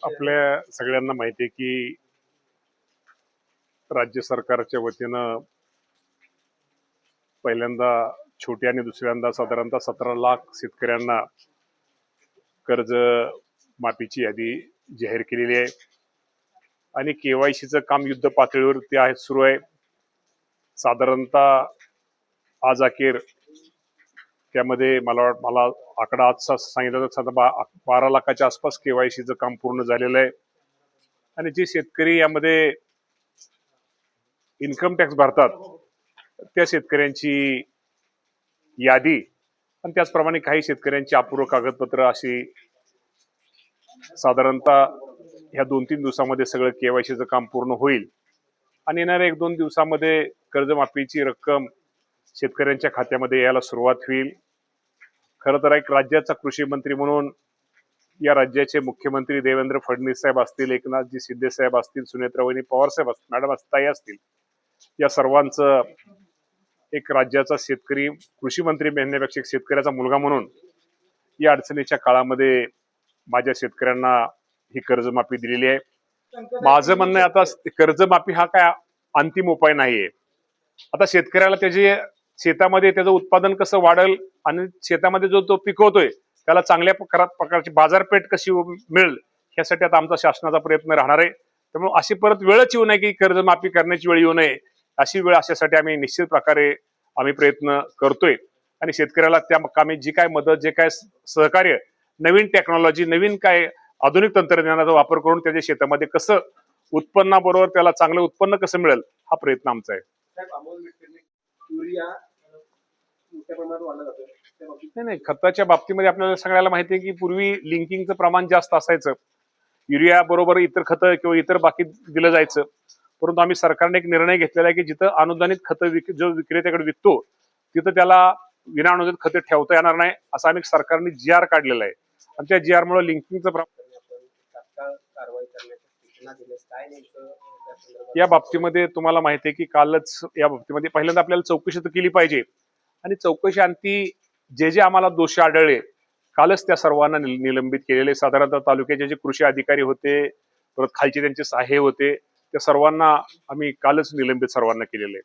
आपल्या सगळ्यांना माहिती आहे की राज्य सरकारच्या वतीनं पहिल्यांदा छोट्या आणि दुसऱ्यांदा साधारणतः 17 लाख शेतकऱ्यांना कर्ज माफीची यादी जाहीर केलेली आहे आणि केवायसीचं काम युद्ध पातळीवर ते आहे सुरू आहे. साधारणतः आज अखेर त्यामध्ये मला आकडा आजचा सांगितलं तर 12 लाखाच्या आसपास केवायसीचं काम पूर्ण झालेलं आहे. आणि जे शेतकरी यामध्ये इन्कम टॅक्स भरतात त्या शेतकऱ्यांची यादी आणि त्याचप्रमाणे काही शेतकऱ्यांची अपूर्व कागदपत्र अशी साधारणतः ह्या 2-3 दिवसामध्ये सगळं केवायसीचं काम पूर्ण होईल आणि येणाऱ्या 1-2 दिवसामध्ये कर्जमाफीची रक्कम शेतकऱ्यांच्या खात्यामध्ये यायला सुरुवात होईल. खरं तर एक राज्याचा कृषी मंत्री म्हणून या राज्याचे मुख्यमंत्री देवेंद्र फडणवीस साहेब असतील, एकनाथजी शिंदे साहेब असतील, सुनेत्रावहिनी पवार साहेब असतील, मॅडम ताई असतील, या सर्वांचं एक राज्याचा शेतकरी कृषी मंत्री म्हणण्यापेक्षा शेतकऱ्याचा मुलगा म्हणून या अडचणीच्या काळामध्ये माझ्या शेतकऱ्यांना ही कर्जमाफी दिलेली आहे. माझं म्हणणं आहे आता कर्जमाफी हा काय अंतिम उपाय नाहीये. आता शेतकऱ्याला त्याचे शेतामध्ये त्याचं उत्पादन कसं वाढेल आणि शेतामध्ये जो तो पिकवतोय त्याला चांगल्या प्रकारची बाजारपेठ कशी मिळेल यासाठी आता आमचा शासनाचा प्रयत्न राहणार आहे. त्यामुळे अशी परत वेळच येऊ नये की कर्जमाफी करण्याची वेळ येऊ नये, अशी वेळ अशासाठी आम्ही निश्चित प्रकारे प्रयत्न करतोय आणि शेतकऱ्याला त्या कामी जी काय मदत, जे काय सहकार्य, नवीन टेक्नॉलॉजी, नवीन काय आधुनिक तंत्रज्ञानाचा वापर करून त्याच्या शेतामध्ये कसं उत्पन्नाबरोबर त्याला चांगलं उत्पन्न कसं मिळेल हा प्रयत्न आमचा आहे. नाही, खताच्या बाबतीमध्ये आपल्याला सगळ्याला माहिती आहे की पूर्वी लिंकिंगचं प्रमाण जास्त असायचं. युरिया बरोबर इतर खतं किंवा इतर बाकी दिलं जायचं. परंतु आम्ही सरकारने एक निर्णय घेतलेला आहे की जिथं अनुदानित खतं जो विक्रेत्याकडे विकतो तिथं त्याला विना अनुदानित खतं ठेवता येणार नाही असं आम्ही सरकारने GR काढलेला आहे आणि त्या GR मुळे लिंकिंगचं या बाबतीमध्ये तुम्हाला माहिती आहे की कालच या बाबतीमध्ये पहिल्यांदा आपल्याला चौकशी तर केली पाहिजे आणि चौकशी अंती जे आम्हाला दोषी आढळले कालच त्या सर्वांना निलंबित केलेले. साधारणतः तालुक्याचे जे कृषी अधिकारी होते, परत खालचे त्यांचे सहाय्य होते, त्या सर्वांना आम्ही कालच निलंबित सर्वांना केलेले.